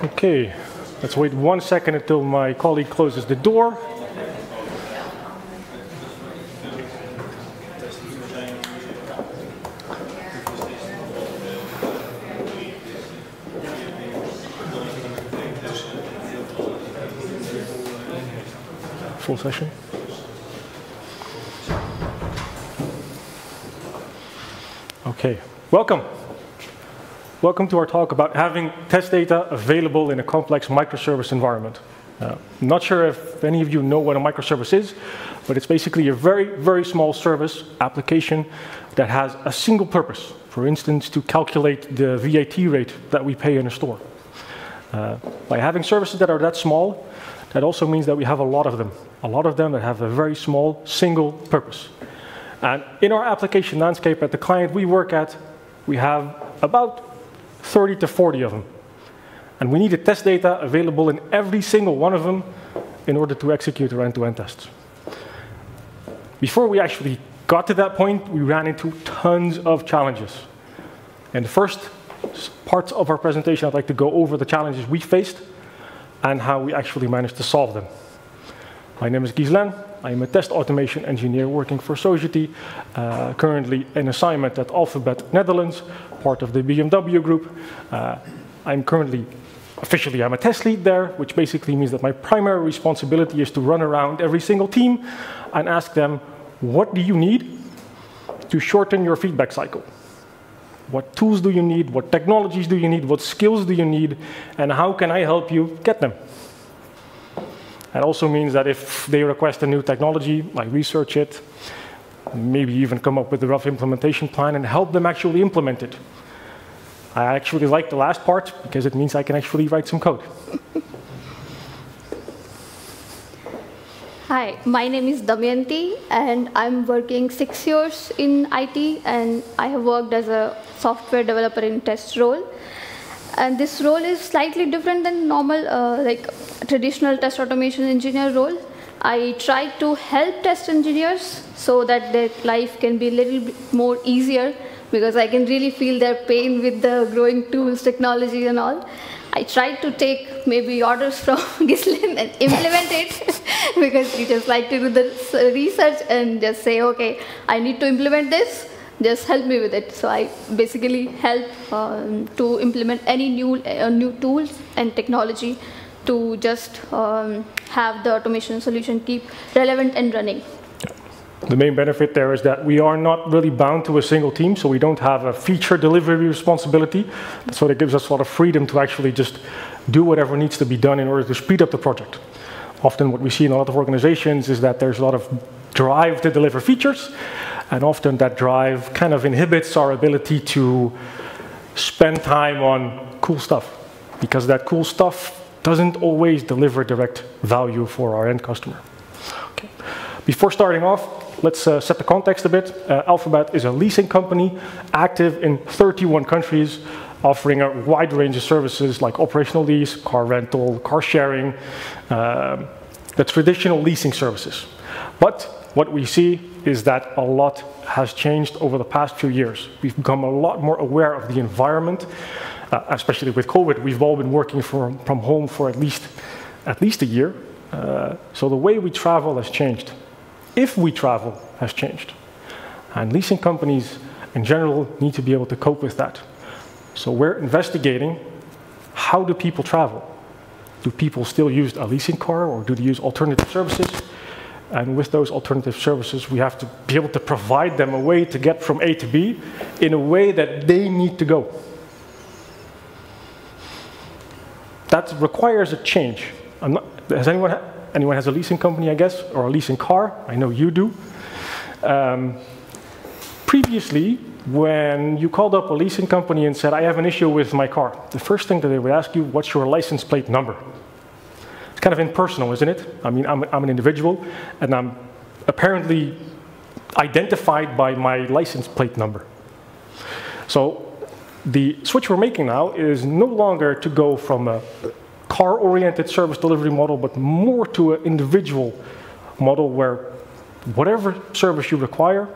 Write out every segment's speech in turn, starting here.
Okay, let's wait 1 second until my colleague closes the door. Full session. Okay, welcome. Welcome to our talk about having test data available in a complex microservice environment. I'm not sure if any of you know what a microservice is, but it's basically a very, very small service application that has a single purpose. For instance, to calculate the VAT rate that we pay in a store. By having services that are that small, that also means that we have a lot of them. A lot of them that have a very small, single purpose. And in our application landscape at the client we work at, we have about 30 to 40 of them. And we needed test data available in every single one of them in order to execute our end-to-end tests. Before we actually got to that point, we ran into tons of challenges. In the first parts of our presentation, I'd like to go over the challenges we faced and how we actually managed to solve them. My name is Gabrielse. I am a test automation engineer working for Society, currently an assignment at Alphabet Netherlands, part of the BMW group. I'm currently, officially, I'm a test lead there, which basically means that my primary responsibility is to run around every single team and ask them, what do you need to shorten your feedback cycle? What tools do you need? What technologies do you need? What skills do you need? And how can I help you get them? That also means that if they request a new technology, I research it, maybe even come up with a rough implementation plan and help them actually implement it. I actually like the last part because it means I can actually write some code. Hi, my name is Damayanti and I'm working 6 years in IT and I have worked as a software developer in test role. And this role is slightly different than normal, traditional test automation engineer role. I try to help test engineers so that their life can be a little bit more easier because I can really feel their pain with the growing tools, technology and all. I try to take maybe orders from Gislin and implement it because we just like to do the research and just say, okay, I need to implement this. Just help me with it. So I basically help to implement any new tools and technology to just have the automation solution keep relevant and running. The main benefit there is that we are not really bound to a single team, so we don't have a feature delivery responsibility. So that gives us a lot of freedom to actually just do whatever needs to be done in order to speed up the project. Often what we see in a lot of organizations is that there's a lot of drive to deliver features, and often that drive kind of inhibits our ability to spend time on cool stuff, because that cool stuff doesn't always deliver direct value for our end customer. Okay. Before starting off, let's set the context a bit. Alphabet is a leasing company active in 31 countries, offering a wide range of services like operational lease, car rental, car sharing, the traditional leasing services. But what we see is that a lot has changed over the past few years. We've become a lot more aware of the environment, especially with COVID. We've all been working from home for at least a year. So the way we travel has changed. If we travel has changed. And leasing companies in general need to be able to cope with that. So we're investigating, how do people travel? Do people still use a leasing car or do they use alternative services? And with those alternative services, we have to be able to provide them a way to get from A to B in a way that they need to go. That requires a change. Has anyone has a leasing company, I guess, or a leasing car? I know you do. Previously, when you called up a leasing company and said, I have an issue with my car, the first thing that they would ask you, what's your license plate number? It's kind of impersonal, isn't it? I mean, I'm an individual, and I'm apparently identified by my license plate number. So the switch we're making now is no longer to go from a car-oriented service delivery model, but more to an individual model where whatever service you require,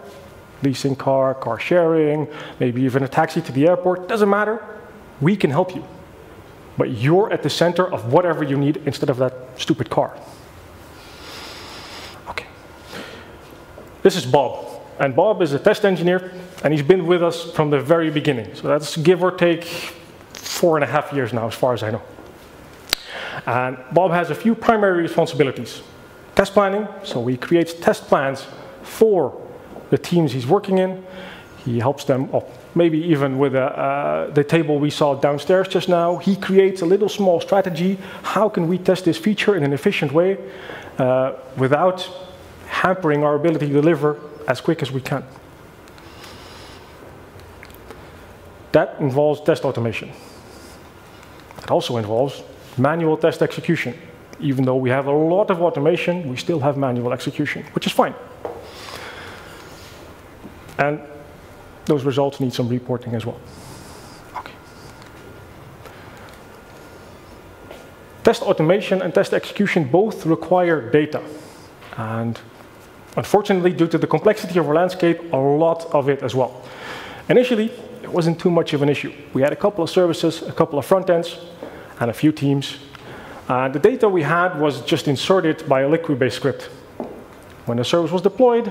leasing car, car sharing, maybe even a taxi to the airport, doesn't matter, we can help you. but you're at the center of whatever you need instead of that stupid car. Okay. This is Bob. And Bob is a test engineer, and he's been with us from the very beginning. So that's give or take 4.5 years now, as far as I know. And Bob has a few primary responsibilities. Test planning, so he creates test plans for the teams he's working in. He helps them, or maybe even with the table we saw downstairs just now. He creates a little small strategy. How can we test this feature in an efficient way without hampering our ability to deliver as quick as we can? That involves test automation. It also involves manual test execution. Even though we have a lot of automation, we still have manual execution, which is fine. And those results need some reporting as well. Okay. Test automation and test execution both require data. And unfortunately, due to the complexity of our landscape, a lot of it as well. Initially, it wasn't too much of an issue. We had a couple of services, a couple of front ends, and a few teams. And the data we had was just inserted by a liquid-based script. When the service was deployed,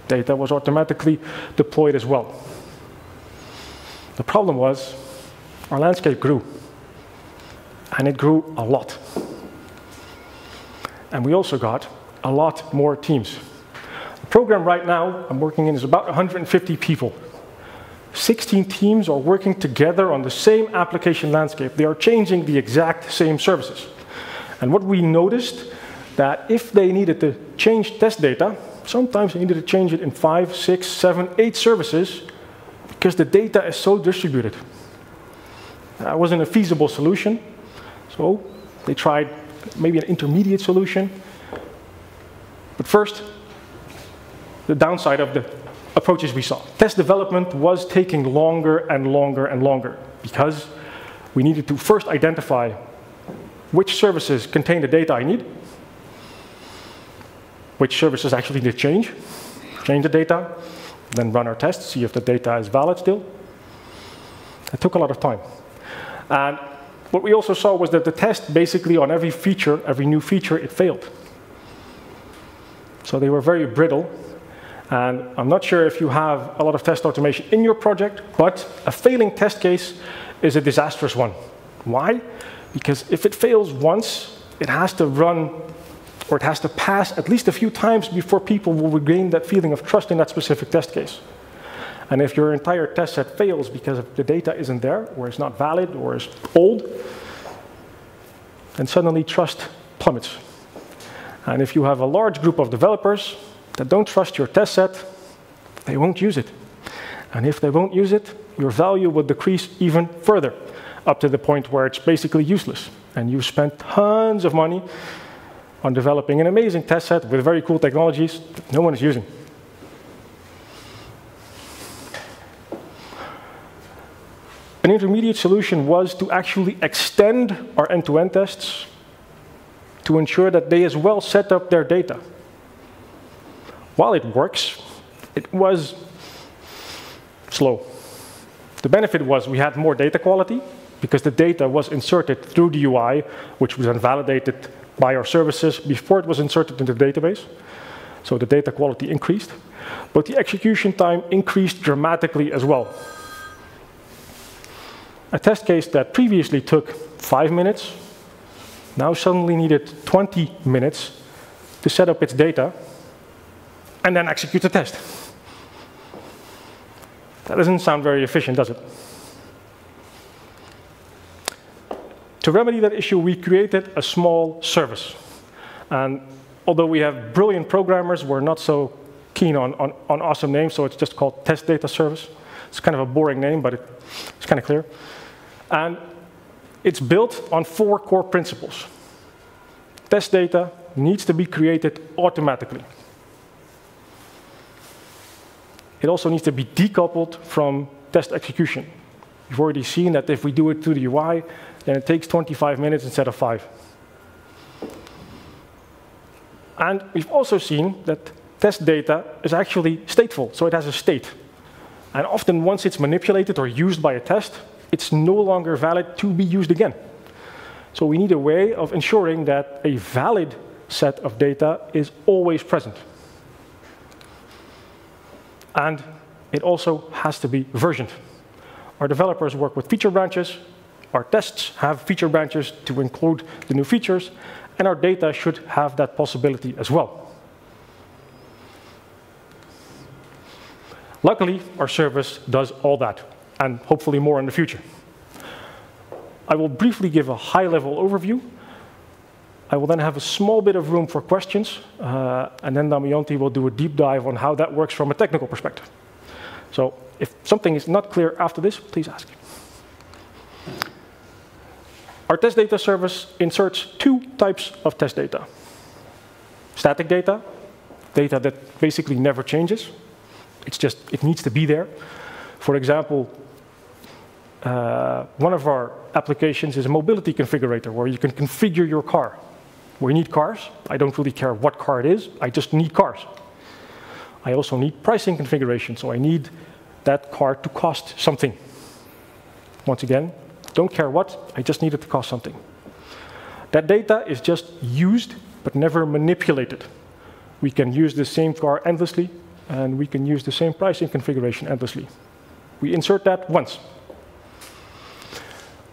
data was automatically deployed as well. The problem was our landscape grew, and it grew a lot. And we also got a lot more teams. The program right now I'm working in is about 150 people. 16 teams are working together on the same application landscape. They are changing the exact same services. And what we noticed, that if they needed to change test data, sometimes they needed to change it in 5, 6, 7, 8 services because the data is so distributed. That wasn't a feasible solution, so they tried maybe an intermediate solution. But first, the downside of the approaches we saw. Test development was taking longer and longer and longer because we needed to first identify which services contain the data I need, which services actually need to change the data, then run our tests, see if the data is valid still. It took a lot of time. And what we also saw was that the test basically on every feature, every new feature, it failed. So they were very brittle. And I'm not sure if you have a lot of test automation in your project, but a failing test case is a disastrous one. Why? Because if it fails once, it has to run, or it has to pass at least a few times before people will regain that feeling of trust in that specific test case. And if your entire test set fails because the data isn't there, or is not valid, or is old, then suddenly trust plummets. And if you have a large group of developers that don't trust your test set, they won't use it. And if they won't use it, your value will decrease even further, up to the point where it's basically useless. And you've spent tons of money on developing an amazing test set with very cool technologies that no one is using. An intermediate solution was to actually extend our end-to-end tests to ensure that they as well set up their data. While it works, it was slow. The benefit was we had more data quality because the data was inserted through the UI, which was then validated by our services before it was inserted into the database. So the data quality increased, but the execution time increased dramatically as well. A test case that previously took 5 minutes now suddenly needed 20 minutes to set up its data and then execute the test. That doesn't sound very efficient, does it? To remedy that issue, we created a small service. And although we have brilliant programmers, we're not so keen on awesome names, so it's just called Test Data Service. It's kind of a boring name, but it's kind of clear. And it's built on 4 core principles. Test data needs to be created automatically. It also needs to be decoupled from test execution. You've already seen that if we do it through the UI, then it takes 25 minutes instead of 5. And we've also seen that test data is actually stateful, so it has a state. And often once it's manipulated or used by a test, it's no longer valid to be used again. So we need a way of ensuring that a valid set of data is always present. And it also has to be versioned. Our developers work with feature branches. Our tests have feature branches to include the new features. And our data should have that possibility as well. Luckily, our service does all that, and hopefully more in the future. I will briefly give a high-level overview. I will then have a small bit of room for questions, and then Damayanti will do a deep dive on how that works from a technical perspective. So if something is not clear after this, please ask. Our test data service inserts two types of test data. Static data, data that basically never changes. It needs to be there. For example, one of our applications is a mobility configurator where you can configure your car. We need cars. I don't really care what car it is. I just need cars. I also need pricing configuration, so I need that car to cost something. Once again, don't care what, I just need it to cost something. That data is just used, but never manipulated. We can use the same car endlessly, and we can use the same pricing configuration endlessly. We insert that once.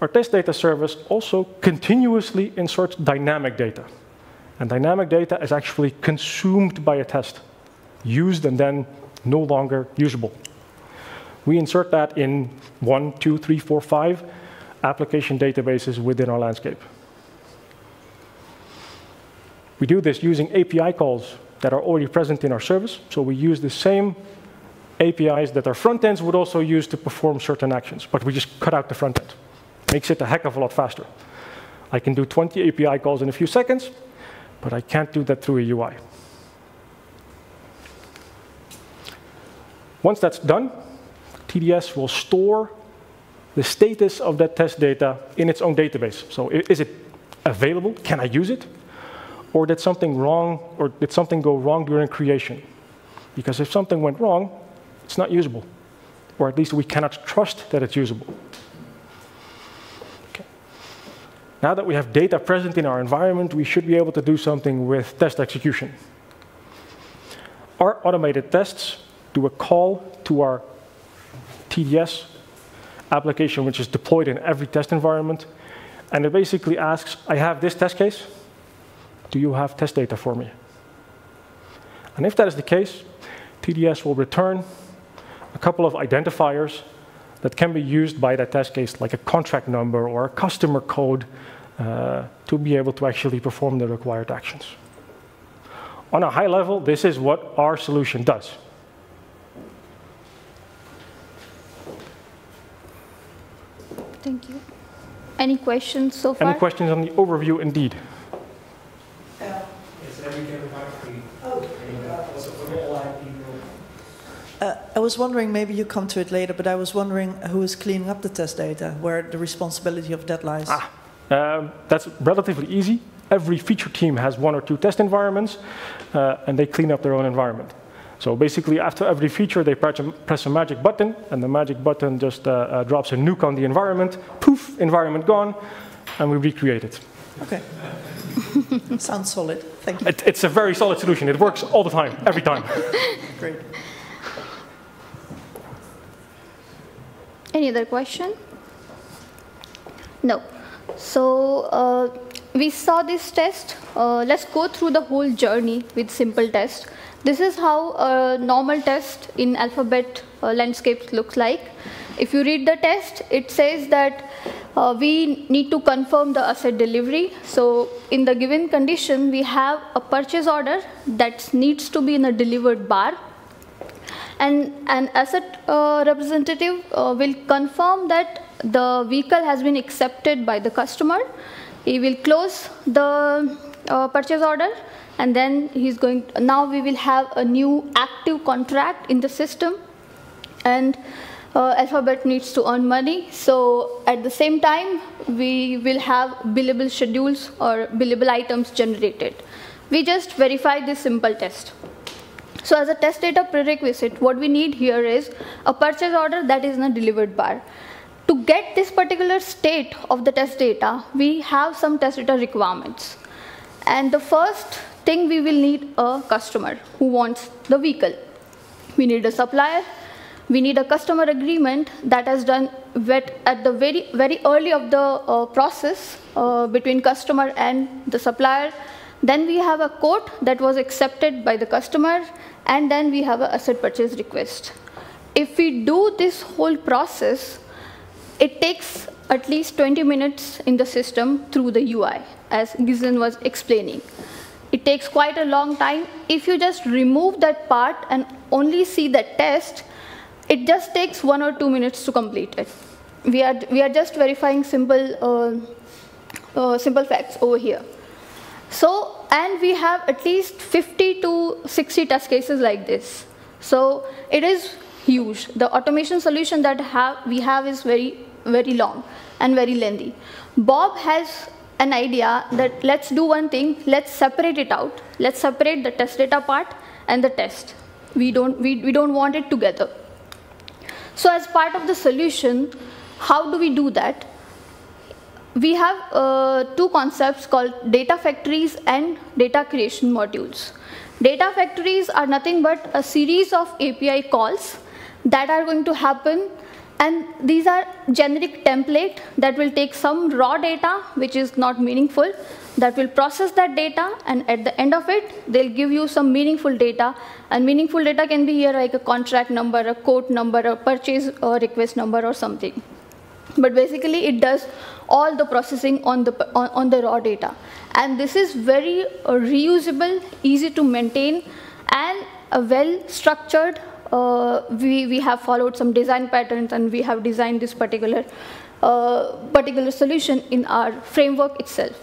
Our test data service also continuously inserts dynamic data. And dynamic data is actually consumed by a test, used and then no longer usable. We insert that in 1, 2, 3, 4, 5 application databases within our landscape. We do this using API calls that are already present in our service. So we use the same APIs that our front ends would also use to perform certain actions, but we just cut out the front end. Makes it a heck of a lot faster. I can do 20 API calls in a few seconds, but I can't do that through a UI. Once that's done, TDS will store the status of that test data in its own database. So is it available? Can I use it? Or did something wrong, or did something go wrong during creation? Because if something went wrong, it's not usable. Or at least we cannot trust that it's usable. Okay. Now that we have data present in our environment, we should be able to do something with test execution. Our automated tests do a call to our TDS application, which is deployed in every test environment. And it basically asks, I have this test case. Do you have test data for me? And if that is the case, TDS will return a couple of identifiers that can be used by that test case, like a contract number or a customer code, to be able to actually perform the required actions. On a high level, this is what our solution does. Thank you. Any questions so far? Any questions on the overview, indeed? I was wondering, maybe you come to it later, but I was wondering who is cleaning up the test data, where the responsibility of that lies. That's relatively easy. Every feature team has 1 or 2 test environments, and they clean up their own environment. So basically, after every feature, they press a magic button, and the magic button just drops a nuke on the environment. Poof, environment gone, and we recreate it. Okay. Sounds solid. Thank you. It's a very solid solution. It works all the time, every time. Great. Any other question? No. So we saw this test. Let's go through the whole journey with simple test. This is how a normal test in Alphabet landscapes looks like. If you read the test, it says that we need to confirm the asset delivery. So in the given condition, we have a purchase order that needs to be in a delivered bar. And an asset representative will confirm that the vehicle has been accepted by the customer. He will close the purchase order, and then now we will have a new active contract in the system, and Alphabet needs to earn money. So at the same time, we will have billable schedules or billable items generated. We just verify this simple test. So as a test data prerequisite, what we need here is a purchase order that is in a delivered bar. To get this particular state of the test data, we have some test data requirements. And the first thing, we will need a customer who wants the vehicle. We need a supplier. We need a customer agreement that has done at the very early of the process between customer and the supplier. Then we have a quote that was accepted by the customer, and then we have an asset purchase request. If we do this whole process, it takes at least 20 minutes in the system through the UI, as Gizen was explaining. It takes quite a long time. If you just remove that part and only see the test, it just takes 1 or 2 minutes to complete it. We are just verifying simple facts over here. So, and we have at least 50 to 60 test cases like this. So it is huge. The automation solution that we have is very long and very lengthy. Bob has an idea that let's do one thing, let's separate it out. Let's separate the test data part and the test. We don't want it together. So as part of the solution, how do we do that? We have two concepts called data factories and data creation modules. Data factories are nothing but a series of API calls that are going to happen, and these are generic template that will take some raw data which is not meaningful, that will process that data, and at the end of it they'll give you some meaningful data. And meaningful data can be here like a contract number, a quote number, a purchase request number or something. But basically it does all the processing on the raw data, and this is very reusable, easy to maintain, and a well structured. We have followed some design patterns, and we have designed this particular solution in our framework itself.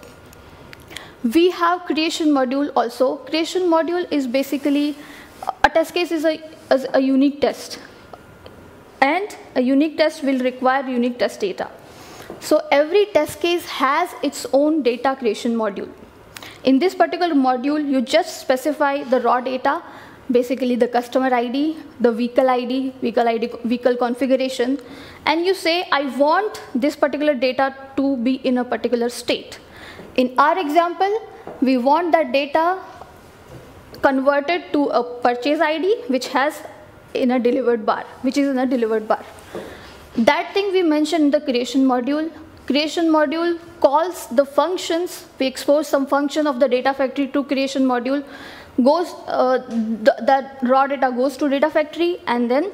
We have creation module also. Creation module is basically a test case is a unique test, and a unique test will require unique test data. So every test case has its own data creation module. In this particular module, you just specify the raw data, basically the customer ID, the vehicle configuration, and you say, I want this particular data to be in a particular state. In our example, we want that data converted to a purchase ID which is in a delivered bar. That thing we mentioned in the creation module. Creation module calls the functions. We expose some function of the data factory to creation module. That raw data goes to data factory, and then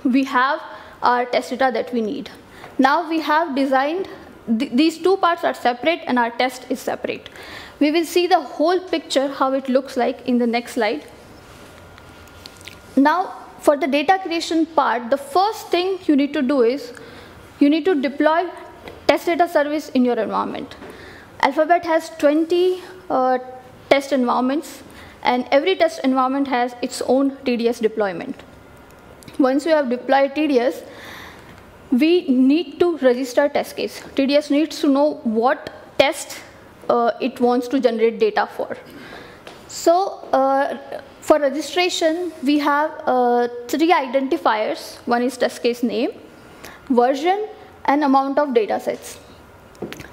we have our test data that we need. Now we have designed, these two parts are separate and our test is separate. We will see the whole picture, how it looks like in the next slide. Now, for the data creation part, the first thing you need to do is, you need to deploy test data service in your environment. Alphabet has 20 test environments, and every test environment has its own TDS deployment. Once we have deployed TDS, we need to register test case. TDS needs to know what test it wants to generate data for. So for registration, we have 3 identifiers. One is test case name, version, and amount of data sets.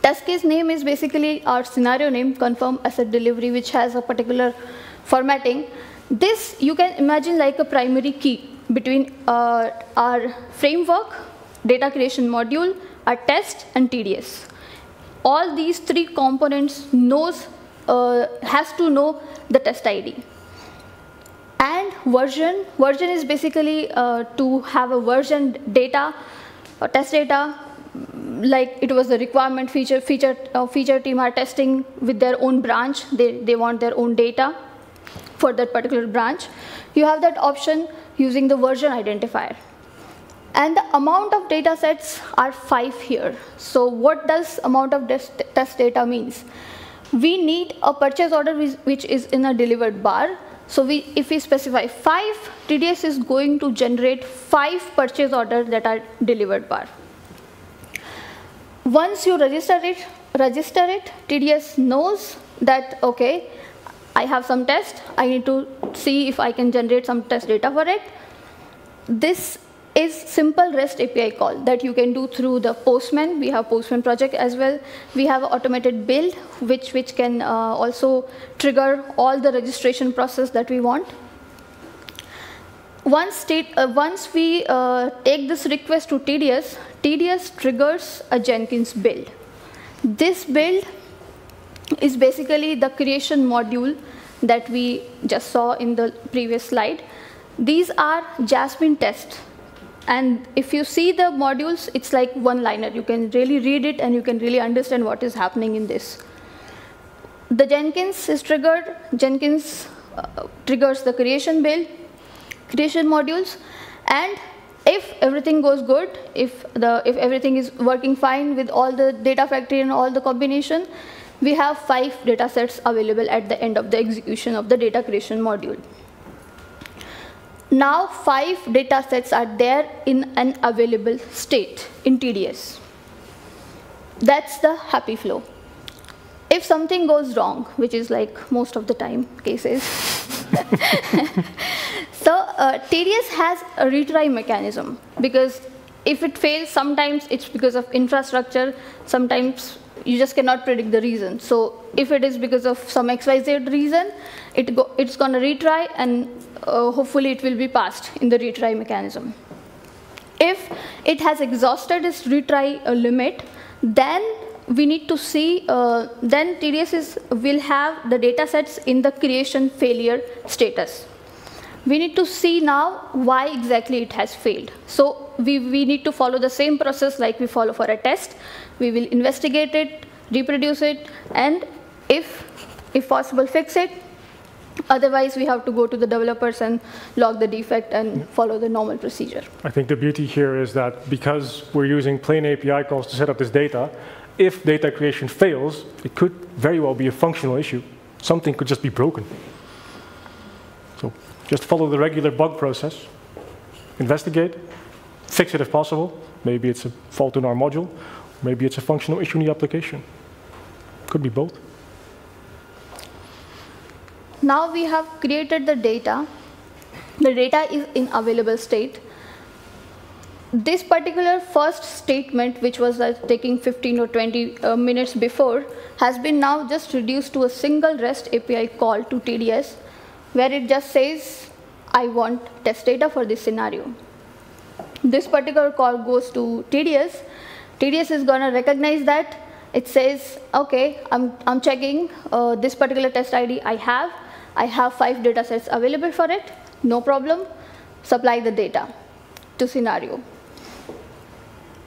Test case name is basically our scenario name, confirm asset delivery, which has a particular formatting. This you can imagine like a primary key between our framework, data creation module, our test, and TDS. All these 3 components has to know the test ID. And version is basically to have a version data, test data, like it was the requirement feature team are testing with their own branch. They want their own data for that particular branch. You have that option using the version identifier. And the amount of data sets are 5 here. So what does amount of test data means? We need a purchase order which is in a delivered bar. So if we specify 5, TDS is going to generate 5 purchase orders that are delivered bar. Once you register it, TDS knows that, okay, I have some test, I need to see if I can generate some test data for it. This is simple REST API call that you can do through the Postman. We have Postman project as well. We have automated build, which can also trigger all the registration process that we want. Once we take this request to TDS, TDS triggers a Jenkins build. This build is basically the creation module that we just saw in the previous slide. These are Jasmine tests. And if you see the modules, it's like one-liner. You can really read it and you can really understand what is happening in this. The Jenkins is triggered. Jenkins triggers the creation build, creation modules, and if everything goes good, if everything is working fine with all the data factory and all the combination, we have 5 data sets available at the end of the execution of the data creation module. Now 5 data sets are there in an available state in TDS. That's the happy flow. If something goes wrong, which is like most of the time cases, so TDS has a retry mechanism, because if it fails, sometimes it's because of infrastructure, sometimes you just cannot predict the reason. So if it is because of some XYZ reason, it's going to retry, and hopefully it will be passed in the retry mechanism. If it has exhausted its retry limit, then we need to see, then TDS will have the data sets in the creation failure status. We need to see now why exactly it has failed. So we need to follow the same process like we follow for a test. We will investigate it, reproduce it, and if possible, fix it. Otherwise, we have to go to the developers and log the defect and follow the normal procedure. I think the beauty here is that because we're using plain API calls to set up this data, if data creation fails, it could very well be a functional issue. Something could just be broken. So just follow the regular bug process, investigate, fix it if possible. Maybe it's a fault in our module, maybe it's a functional issue in the application. Could be both. Now we have created the data. The data is in available state. This particular first statement, which was taking 15 or 20 minutes before, has been now just reduced to a single REST API call to TDS, where it just says, I want test data for this scenario. This particular call goes to TDS. TDS is going to recognize that. It says, OK, I'm checking this particular test ID I have 5 data sets available for it. No problem. Supply the data to scenario.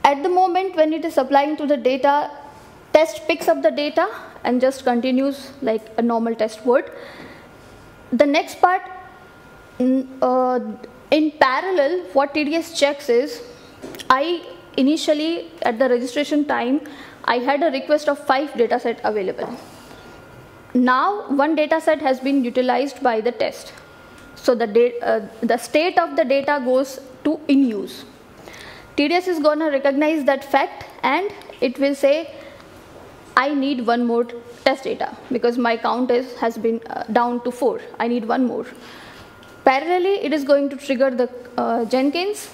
At the moment when it is applying to the data, test picks up the data and just continues like a normal test would. The next part, in parallel, what TDS checks is, initially at the registration time, I had a request of 5 data set available. Now 1 data set has been utilized by the test. So the state of the data goes to in use. TDS is going to recognize that fact, and it will say, I need 1 more test data because my count has been down to 4. I need 1 more. Parallelly, it is going to trigger the Jenkins.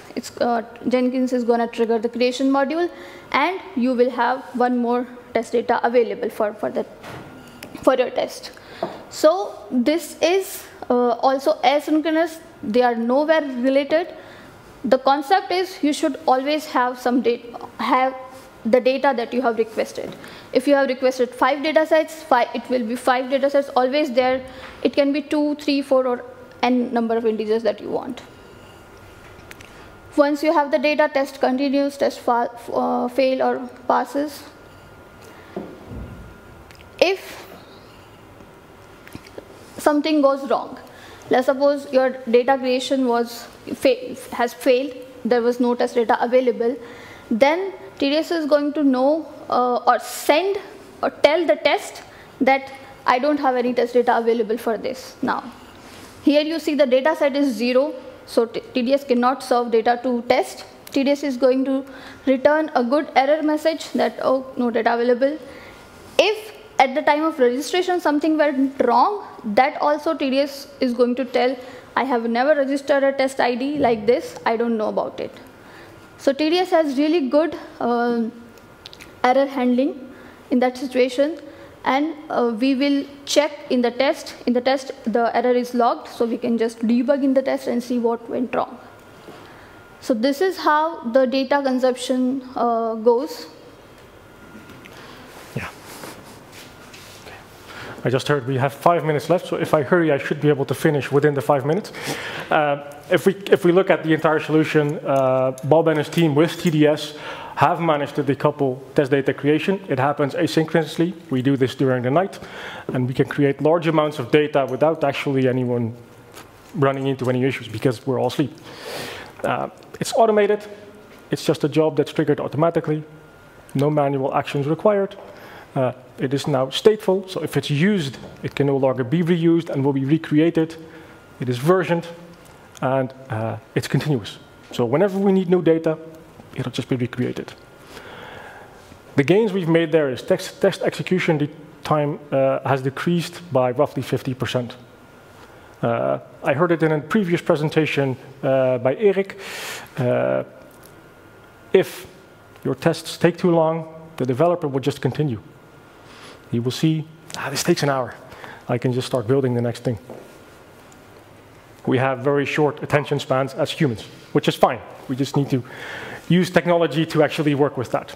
Jenkins is going to trigger the creation module, and you will have 1 more test data available for your test. So this is also asynchronous. They are nowhere related. The concept is you should always have the data that you have requested. If you have requested 5 data sets, it will be 5 data sets always there. It can be 2, 3, 4, or n number of integers that you want. Once you have the data, test continues, test fail or passes. If something goes wrong, let's suppose your data creation has failed, there was no test data available, then TDS is going to know or send or tell the test that I don't have any test data available for this now. Here you see the data set is 0, so TDS cannot serve data to test. TDS is going to return a good error message that, oh, no data available. If at the time of registration something went wrong, that also TDS is going to tell, I have never registered a test ID like this, I don't know about it. So TDS has really good error handling in that situation, and we will check in the test. In the test, the error is logged, so we can just debug in the test and see what went wrong. So this is how the data consumption goes. Yeah. Okay. I just heard we have 5 minutes left, so if I hurry, I should be able to finish within the 5 minutes. If we look at the entire solution, Bob and his team with TDS have managed to decouple test data creation. It happens asynchronously. We do this during the night, and we can create large amounts of data without actually anyone running into any issues because we're all asleep. It's automated. It's just a job that's triggered automatically. No manual actions required. It is now stateful, so if it's used, it can no longer be reused and will be recreated. It is versioned, and it's continuous. So whenever we need new data, it'll just be recreated. The gains we've made there is test execution time has decreased by roughly 50%. I heard it in a previous presentation by Erik. If your tests take too long, the developer will just continue. He will see, this takes an hour. I can just start building the next thing. We have very short attention spans as humans, which is fine. We just need to use technology to actually work with that.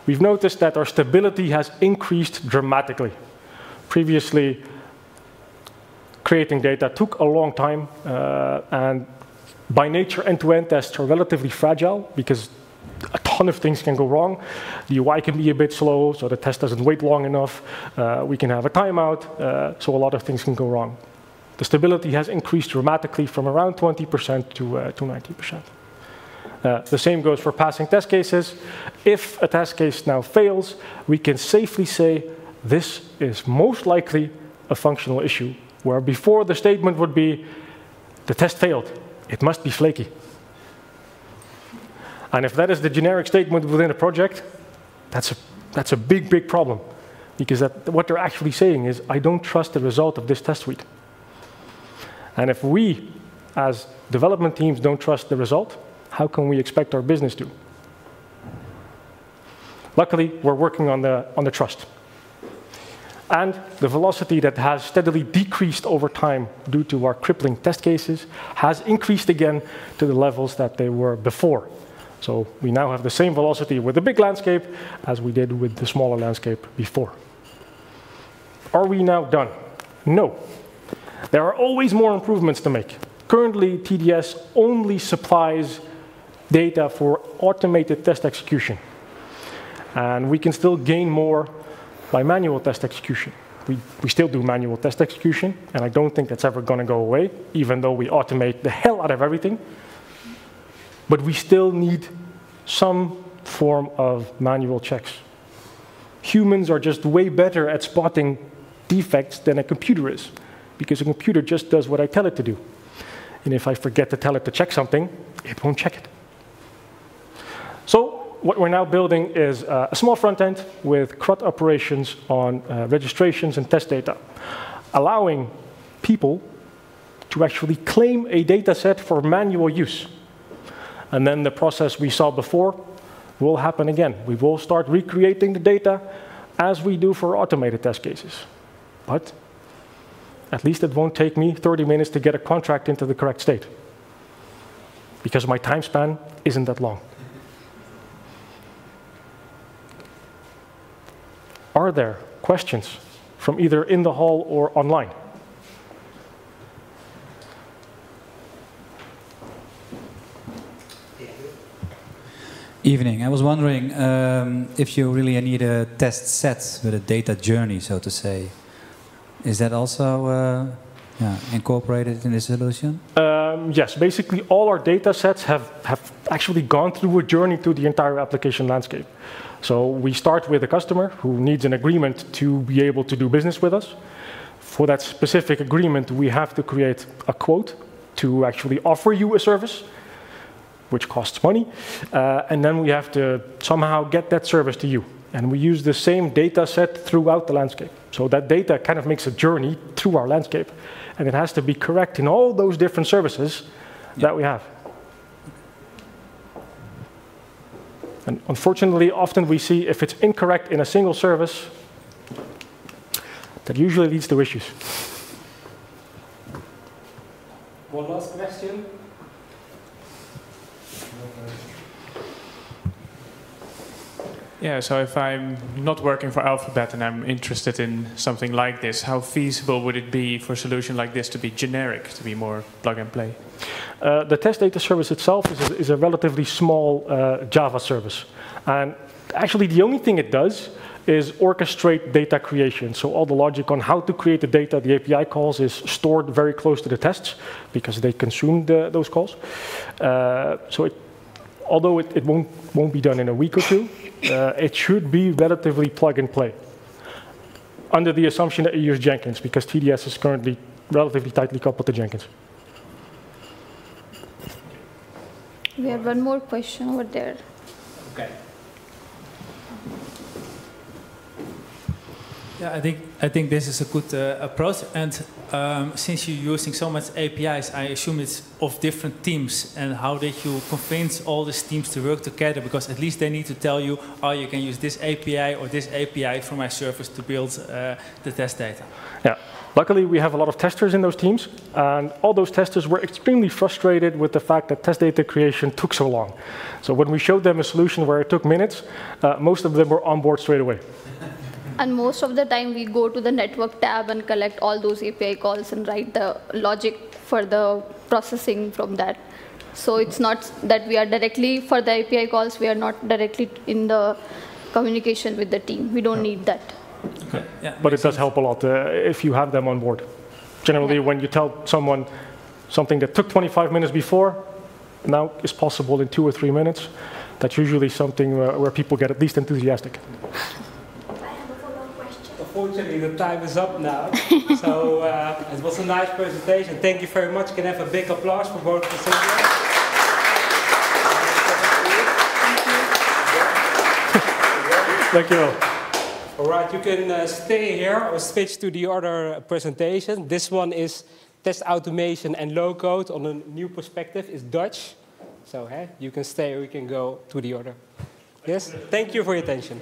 We've noticed that our stability has increased dramatically. Previously, creating data took a long time, and by nature, end-to-end tests are relatively fragile because a ton of things can go wrong. The UI can be a bit slow, so the test doesn't wait long enough. We can have a timeout, so a lot of things can go wrong. The stability has increased dramatically from around 20% to 90%. The same goes for passing test cases. If a test case now fails, we can safely say this is most likely a functional issue, where before the statement would be, the test failed, it must be flaky. And if that is the generic statement within a project, that's a big, big problem. Because what they're actually saying is, I don't trust the result of this test suite. And if we, as development teams, don't trust the result, how can we expect our business to? Luckily, we're working on the trust. And the velocity that has steadily decreased over time due to our crippling test cases has increased again to the levels that they were before. So we now have the same velocity with the big landscape as we did with the smaller landscape before. Are we now done? No. There are always more improvements to make. Currently, TDS only supplies data for automated test execution. And we can still gain more by manual test execution. We still do manual test execution, and I don't think that's ever going to go away, even though we automate the hell out of everything. But we still need some form of manual checks. Humans are just way better at spotting defects than a computer is, because a computer just does what I tell it to do. And if I forget to tell it to check something, it won't check it. So what we're now building is a small front end with CRUD operations on registrations and test data, allowing people to actually claim a data set for manual use. And then the process we saw before will happen again. We will start recreating the data as we do for automated test cases. But at least it won't take me 30 minutes to get a contract into the correct state, because my time span isn't that long. Are there questions from either in the hall or online? Evening. I was wondering if you really need a test set with a data journey, so to say. Is that also incorporated in this solution? Yes, basically all our data sets have actually gone through a journey to the entire application landscape. So we start with a customer who needs an agreement to be able to do business with us. For that specific agreement, we have to create a quote to actually offer you a service, which costs money. And then we have to somehow get that service to you. And we use the same data set throughout the landscape. So that data kind of makes a journey through our landscape. And it has to be correct in all those different services that we have. And unfortunately, often we see if it's incorrect in a single service, that usually leads to issues. One last question. Yeah, so if I'm not working for Alphabet and I'm interested in something like this, how feasible would it be for a solution like this to be generic, to be more plug and play? The test data service itself is a relatively small Java service. And actually the only thing it does is orchestrate data creation. So all the logic on how to create the data, the API calls, is stored very close to the tests because they consume those calls. Although it won't be done in a week or two, it should be relatively plug and play. Under the assumption that you use Jenkins, because TDS is currently relatively tightly coupled to Jenkins. We have one more question over there. Okay. Yeah, I think this is a good approach. And since you're using so much APIs, I assume it's of different teams. And how did you convince all these teams to work together? Because at least they need to tell you, oh, you can use this API or this API for my service to build the test data. Yeah. Luckily, we have a lot of testers in those teams, and all those testers were extremely frustrated with the fact that test data creation took so long. So when we showed them a solution where it took minutes, most of them were on board straight away. And most of the time, we go to the network tab and collect all those API calls and write the logic for the processing from that. So it's not that we are directly, for the API calls, we are not directly in the communication with the team. We don't need that. Okay. Yeah, but it does help a lot if you have them on board. Generally, when you tell someone something that took 25 minutes before, now is possible in 2 or 3 minutes, that's usually something where people get at least enthusiastic. Unfortunately, the time is up now. So it was a nice presentation. Thank you very much. Can I have a big applause for both presenters? Thank you. All right, you can stay here or switch to the other presentation. This one is test automation and low code on a new perspective. It's Dutch. So you can stay or you can go to the other. Yes, thank you for your attention.